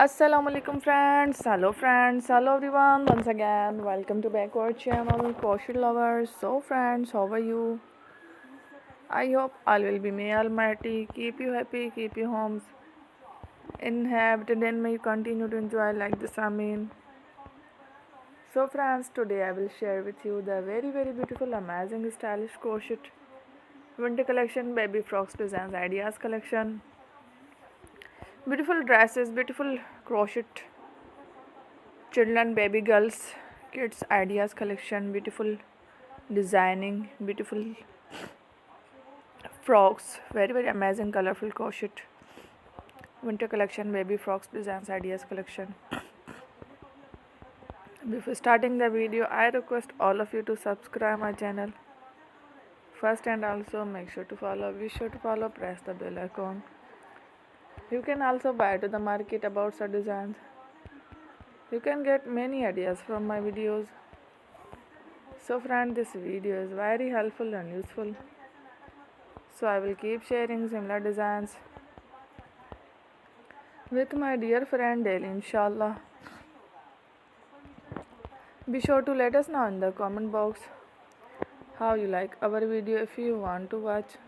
Assalamualaikum friends, hello everyone. Once again, welcome to back our channel, Crochet lovers. So friends, how are you? I hope all will be may Almighty keep you happy, keep you homes inhabited, and may you continue to enjoy like this. Amen. So friends, today I will share with you the very beautiful, amazing, stylish crochet winter collection, baby frocks designs ideas collection, beautiful dresses, beautiful crochet children, baby girls, kids ideas collection, beautiful designing, beautiful frocks, very amazing colorful crochet winter collection, baby frocks designs ideas collection. Before starting the video, I request all of you to subscribe my channel first, and also make sure to follow, be sure to follow, press the bell icon. You can also buy to the market about such designs. You can get many ideas from my videos. So friend, this video is very helpful and useful, so I will keep sharing similar designs with my dear friend daily, inshallah. Be sure to let us know in the comment box how you like our video. If you want to watch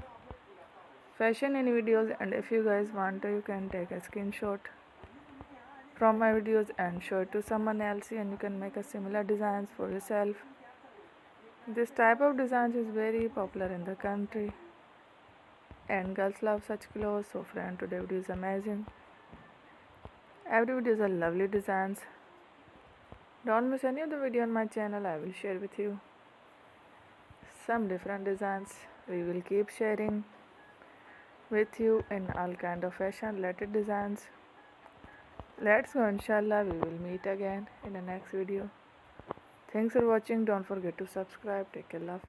fashion in videos, and if you guys want to, you can take a screenshot from my videos and show it to someone else, and you can make a similar designs for yourself. This type of designs is very popular in the country and girls love such clothes. So friend, today video is amazing. Every video is a lovely designs. Don't miss any of the video on my channel. I will share with you some different designs. We will keep sharing with you in all kind of fashion related designs. Let's go, inshallah. We will meet again in the next video. Thanks for watching. Don't forget to subscribe. Take care, love.